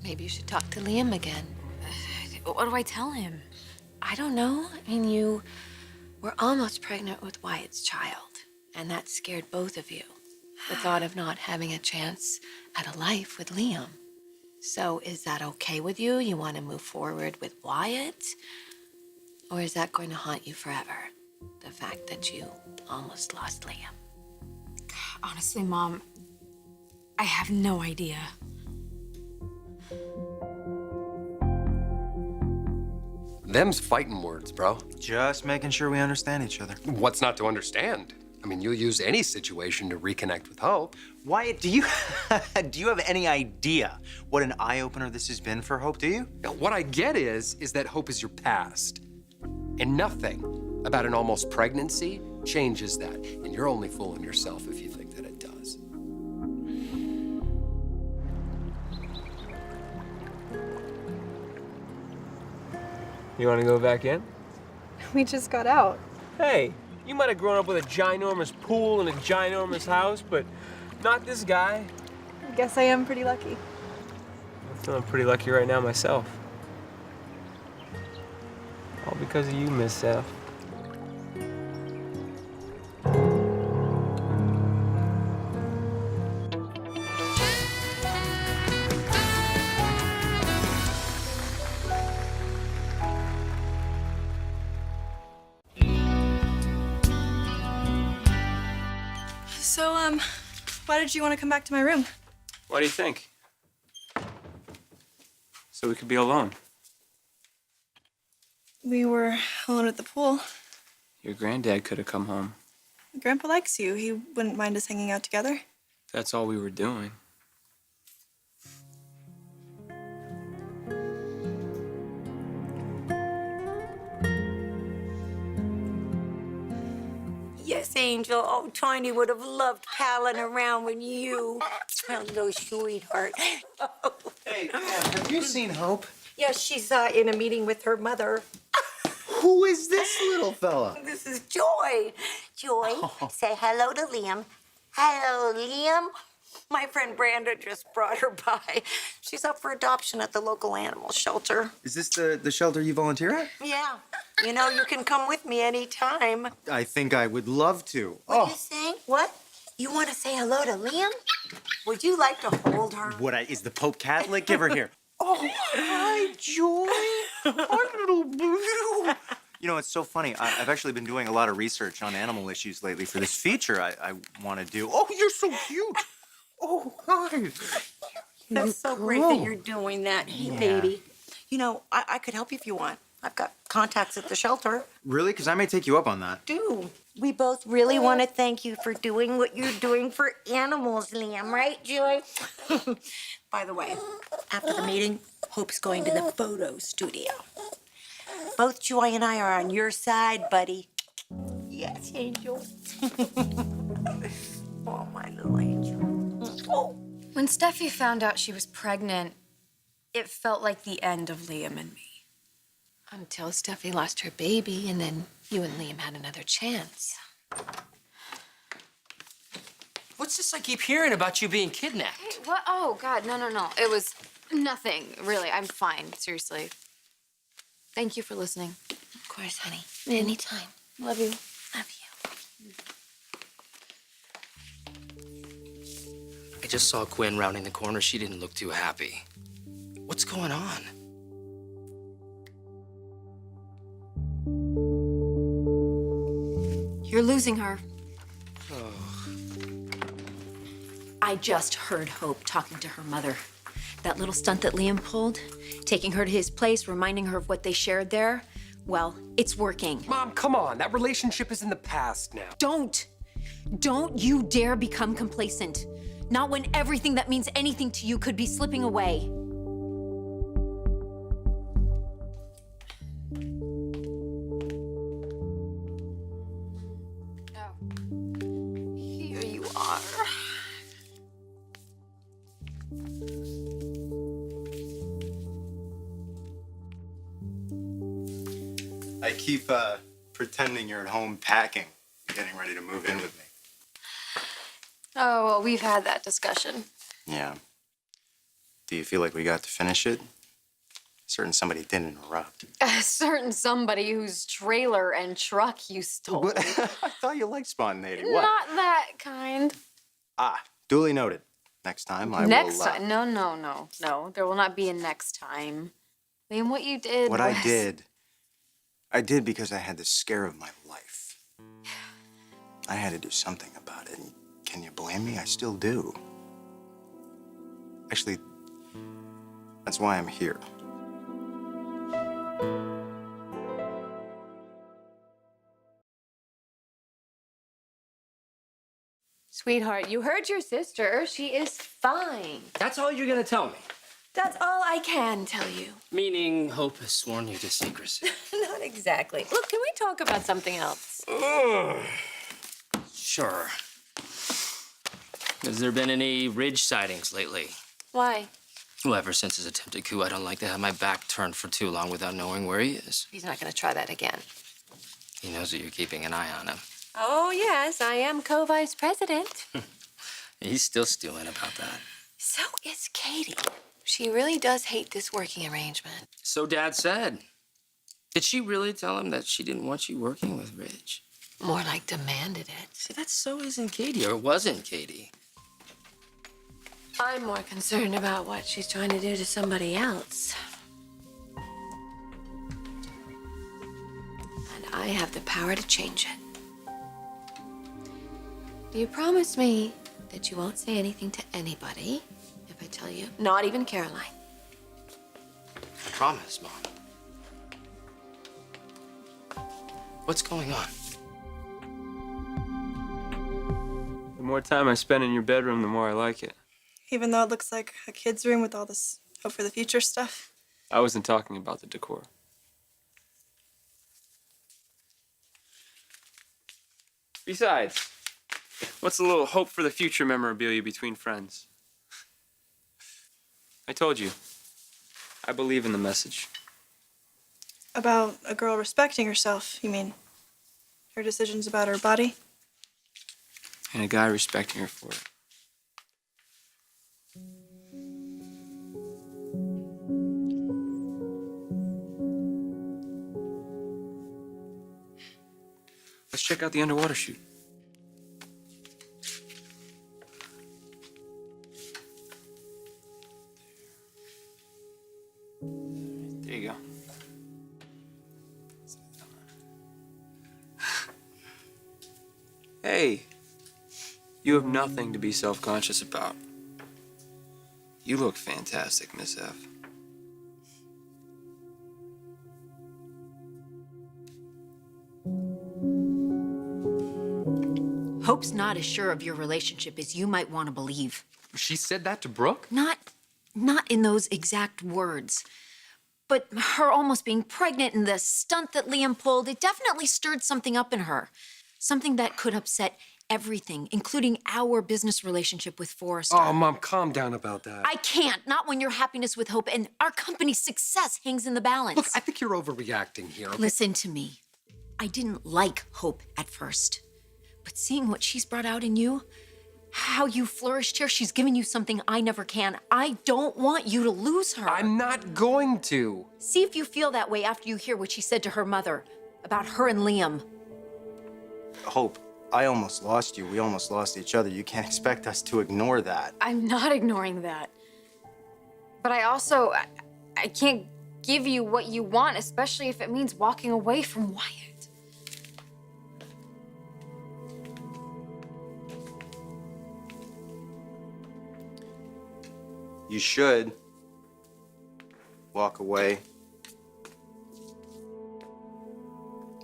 Maybe you should talk to Liam again. What do I tell him? I don't know. I mean, you were almost pregnant with Wyatt's child, and that scared both of you. The thought of not having a chance at a life with Liam. So is that okay with you? You want to move forward with Wyatt? Or is that going to haunt you forever? The fact that you almost lost Liam. Honestly, Mom, I have no idea. Them's fighting words, bro. Just making sure we understand each other. What's not to understand? I mean, you'll use any situation to reconnect with Hope. Wyatt, do you have any idea what an eye-opener this has been for Hope, do you? Now, what I get is that Hope is your past. And nothing about an almost pregnancy changes that. And you're only fooling yourself if you think that it does. You want to go back in? We just got out. Hey, you might have grown up with a ginormous pool and a ginormous house, but not this guy. I guess I am pretty lucky. I'm feeling pretty lucky right now myself. All because of you, Miss Seth. So, why did you want to come back to my room? What do you think? So we could be alone. We were alone at the pool. Your granddad could have come home. Grandpa likes you. He wouldn't mind us hanging out together. That's all we were doing. Yes, Angel. Oh, Tiny would have loved palling around with you. Hello, sweetheart. Hey, have you seen Hope? Yes, she's in a meeting with her mother. Who is this little fella? This is Joy. Joy, say hello to Liam. Hello, Liam. My friend Brenda just brought her by. She's up for adoption at the local animal shelter. Is this the shelter you volunteer at? Yeah. You know, you can come with me anytime. I think I would love to. What are you saying? What? You want to say hello to Liam? Would you like to hold her? Is the Pope Catholic? Give her here. Oh, hi, Joy. Our little blue. You know, it's so funny. I've actually been doing a lot of research on animal issues lately for this feature I want to do. Oh, you're so cute. Oh, hi. That's so great that you're doing that. Hey, baby. You know, I could help you if you want. I've got contacts at the shelter. Really? Because I may take you up on that. Do. We both really want to thank you for doing what you're doing for animals, Liam. Right, Joy? By the way, after the meeting, Hope's going to the photo studio. Both Joy and I are on your side, buddy. Yes, Angel. Oh, my little angel. Oh. When Steffi found out she was pregnant, it felt like the end of Liam and me. Until Steffi lost her baby, and then you and Liam had another chance. What's this I keep hearing about you being kidnapped? Hey, what? Oh, God, no. It was nothing, really. I'm fine, seriously. Thank you for listening. Of course, honey. Anytime. Love you. Love you. I just saw Quinn rounding the corner. She didn't look too happy. What's going on? You're losing her. Oh. I just heard Hope talking to her mother. That little stunt that Liam pulled, taking her to his place, reminding her of what they shared there, well, it's working. Mom, come on. That relationship is in the past now. Don't you dare become complacent. Not when everything that means anything to you could be slipping away. Here you are. I keep pretending you're at home packing, getting ready to move in with me. Oh, well, we've had that discussion. Yeah. Do you feel like we got to finish it? Certain somebody did interrupt. A certain somebody whose trailer and truck you stole. What? I thought you liked spontaneity. What? Not that kind. Duly noted. Next time I Next will. time? No. There will not be a next time. I mean, what you did What was... I did because I had the scare of my life. I had to do something about it. And can you blame me? I still do. Actually, that's why I'm here. Sweetheart, you heard your sister. She is fine. That's all you're gonna tell me? That's all I can tell you. Meaning Hope has sworn you to secrecy. Not exactly. Look, can we talk about something else? Sure. Has there been any Ridge sightings lately? Why? Well, ever since his attempted coup, I don't like to have my back turned for too long without knowing where he is. He's not going to try that again. He knows that you're keeping an eye on him. Oh, yes, I am co-vice president. He's still stewing about that. So is Katie. She really does hate this working arrangement. So Dad said. Did she really tell him that she didn't want you working with Ridge? More like demanded it. See, that so isn't Katie, or wasn't Katie. I'm more concerned about what she's trying to do to somebody else. And I have the power to change it. You promise me that you won't say anything to anybody if I tell you? Not even Caroline. I promise, Mom. What's going on? The more time I spend in your bedroom, the more I like it. Even though it looks like a kid's room with all this hope for the future stuff. I wasn't talking about the decor. Besides, what's a little hope for the future memorabilia between friends? I told you, I believe in the message. About a girl respecting herself, you mean? Her decisions about her body? And a guy respecting her for it. Let's check out the underwater chute. There you go. Hey, you have nothing to be self-conscious about. You look fantastic, Miss F. Hope's not as sure of your relationship as you might want to believe. She said that to Brooke? Not in those exact words. But her almost being pregnant and the stunt that Liam pulled, it definitely stirred something up in her. Something that could upset everything, including our business relationship with Forrester. Oh, Mom, calm down about that. I can't, not when your happiness with Hope and our company's success hangs in the balance. Look, I think you're overreacting here. Okay? Listen to me. I didn't like Hope at first. But seeing what she's brought out in you, how you flourished here, she's given you something I never can. I don't want you to lose her. I'm not going to. See if you feel that way after you hear what she said to her mother about her and Liam. Hope, I almost lost you. We almost lost each other. You can't expect us to ignore that. I'm not ignoring that. But I can't give you what you want, especially if it means walking away from Wyatt. You should walk away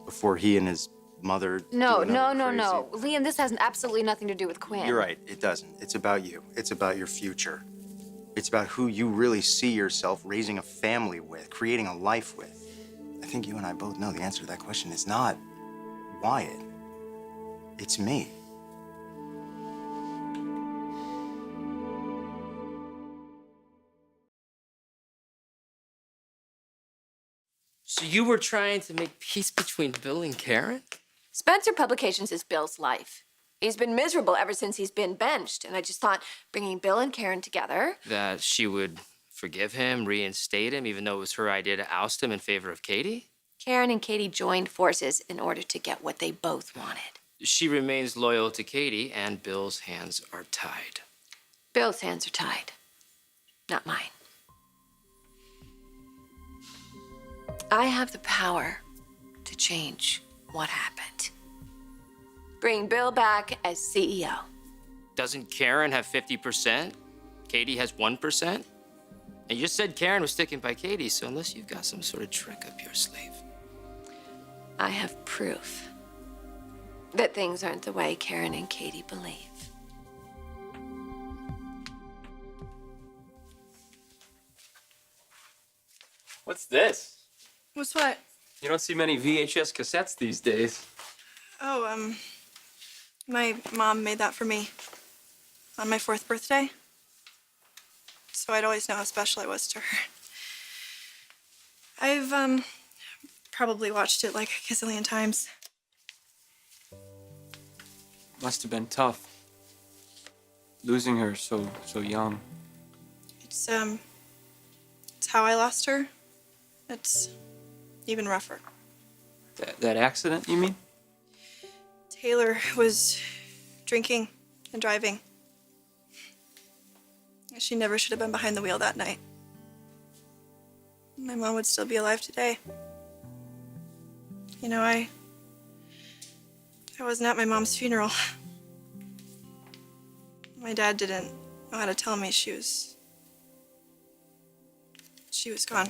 before he and his mother. No. do another crazy- Liam, this has absolutely nothing to do with Quinn. You're right. It doesn't. It's about you. It's about your future. It's about who you really see yourself raising a family with, creating a life with. I think you and I both know the answer to that question is not Wyatt. It's me. So you were trying to make peace between Bill and Karen? Spencer Publications is Bill's life. He's been miserable ever since he's been benched, and I just thought bringing Bill and Karen together. That she would Forgive him, reinstate him, even though it was her idea to oust him in favor of Katie? Karen and Katie joined forces in order to get what they both wanted. She remains loyal to Katie, and Bill's hands are tied. Bill's hands are tied, not mine. I have the power to change what happened. Bring Bill back as CEO. Doesn't Karen have 50%? Katie has 1%? And you just said Karen was sticking by Katie, so unless you've got some sort of trick up your sleeve. I have proof that things aren't the way Karen and Katie believe. What's this? What's what? You don't see many VHS cassettes these days. Oh, my mom made that for me on my 4th birthday. So I'd always know how special it was to her. I've, probably watched it like a gazillion times. Must have been tough. Losing her so young. It's how I lost her. It's even rougher. That accident, you mean? Taylor was drinking and driving. She never should have been behind the wheel that night. My mom would still be alive today. You know, I wasn't at my mom's funeral. My dad didn't know how to tell me she was gone.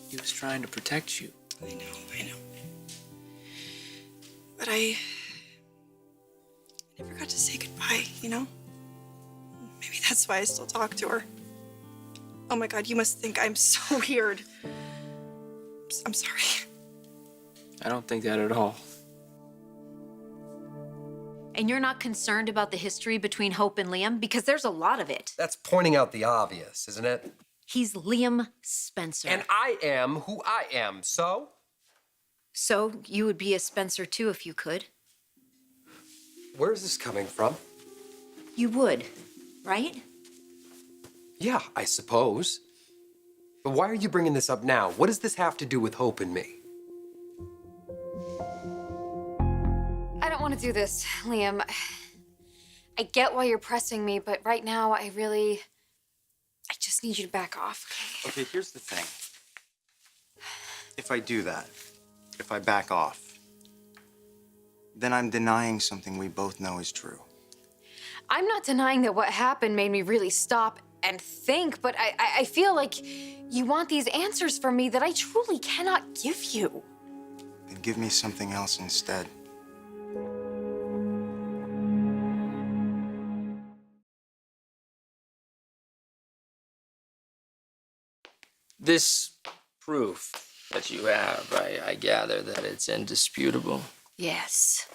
He was trying to protect you. I know. But I never got to say goodbye, you know? Maybe that's why I still talk to her. Oh my God, you must think I'm so weird. I'm sorry. I don't think that at all. And you're not concerned about the history between Hope and Liam? Because there's a lot of it. That's pointing out the obvious, isn't it? He's Liam Spencer. And I am who I am, so? So you would be a Spencer too if you could. Where's this coming from? You would, right? Yeah, I suppose. But why are you bringing this up now? What does this have to do with Hope and me? I don't want to do this, Liam. I get why you're pressing me, but right now I just need you to back off, okay? Okay, here's the thing. If I do that, if I back off, then I'm denying something we both know is true. I'm not denying that what happened made me really stop and think, but I feel like you want these answers from me that I truly cannot give you. Then give me something else instead. This proof that you have, I gather that it's indisputable. Yes.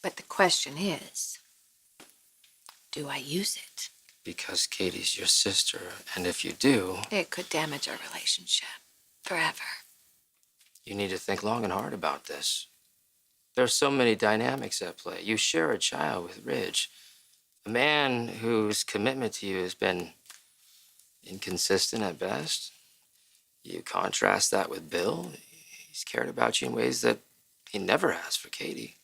But the question is, do I use it? Because Katie's your sister, and if you do, It could damage our relationship forever. you need to think long and hard about this. There are so many dynamics at play. You share a child with Ridge, a man whose commitment to you has been inconsistent at best. You contrast that with Bill. He's cared about you in ways that he never has for Katie.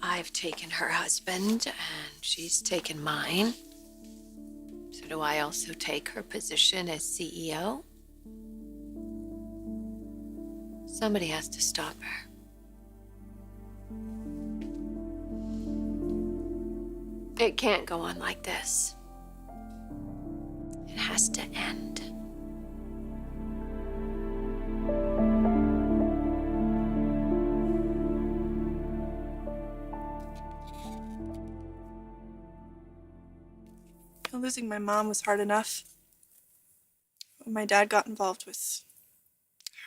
I've taken her husband, and she's taken mine. So do I also take her position as CEO? Somebody has to stop her. It can't go on like this. It has to end. Losing my mom was hard enough. When my dad got involved with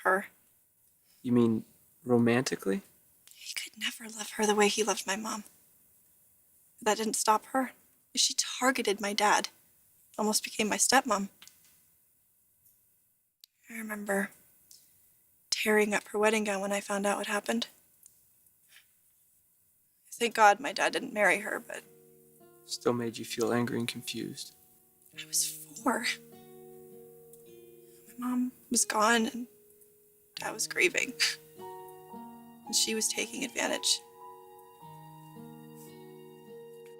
her, You mean romantically? he could never love her the way he loved my mom. That didn't stop her. She targeted my dad. Almost became my stepmom. I remember tearing up her wedding gown when I found out what happened. Thank God my dad didn't marry her, but Still made you feel angry and confused. I was 4. My mom was gone and Dad was grieving. And she was taking advantage.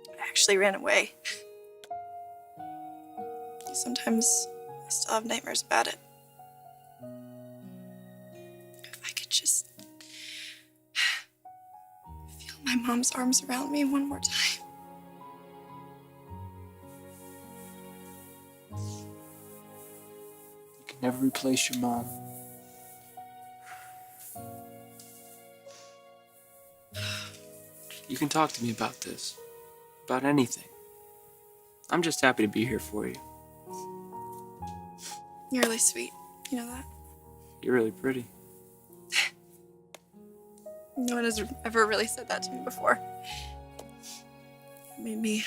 I actually ran away. Sometimes I still have nightmares about it. If I could just feel my mom's arms around me one more time. You can never replace your mom. You can talk to me about this, about anything. I'm just happy to be here for you. You're really sweet. You know that? You're really pretty. No one has ever really said that to me before. It made me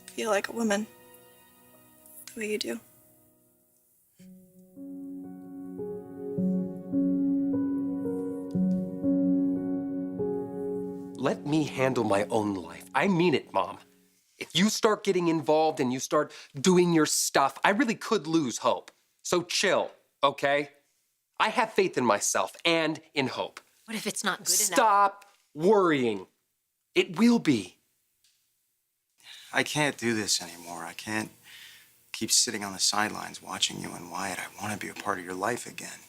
feel like a woman. The way you do. Let me handle my own life. I mean it, Mom. If you start getting involved and you start doing your stuff, I really could lose Hope. So chill, okay? I have faith in myself and in Hope. What if it's not good enough? Stop worrying. It will be. I can't do this anymore. I can't keep sitting on the sidelines watching you and Wyatt. I want to be a part of your life again.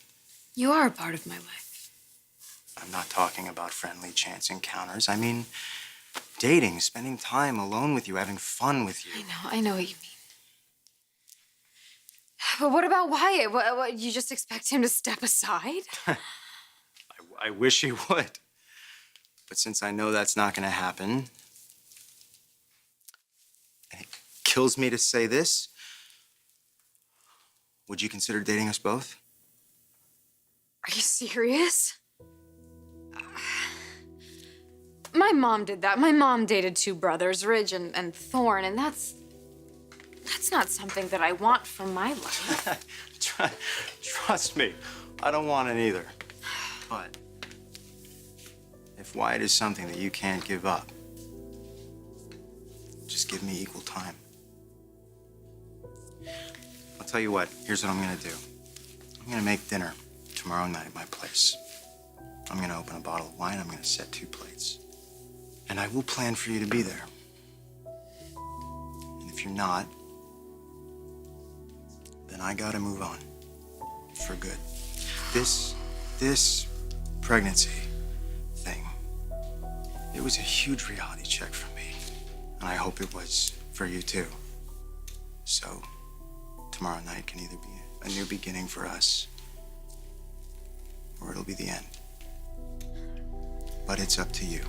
You are a part of my life. I'm not talking about friendly chance encounters. I mean dating, spending time alone with you, having fun with you. I know what you mean. But what about Wyatt? What, you just expect him to step aside? I wish he would. But since I know that's not going to happen, and it kills me to say this, would you consider dating us both? Are you serious? My mom did that. My mom dated 2 brothers, Ridge and Thorn, and that's not something that I want for my life. Trust me, I don't want it either. But if Wyatt is something that you can't give up, just give me equal time. I'll tell you what, here's what I'm gonna do. I'm gonna make dinner tomorrow night at my place. I'm gonna open a bottle of wine, I'm gonna set 2 plates. And I will plan for you to be there. And if you're not, then I gotta move on. For good. This pregnancy thing, it was a huge reality check for me. And I hope it was for you too. So, tomorrow night can either be a new beginning for us, or it'll be the end. But it's up to you.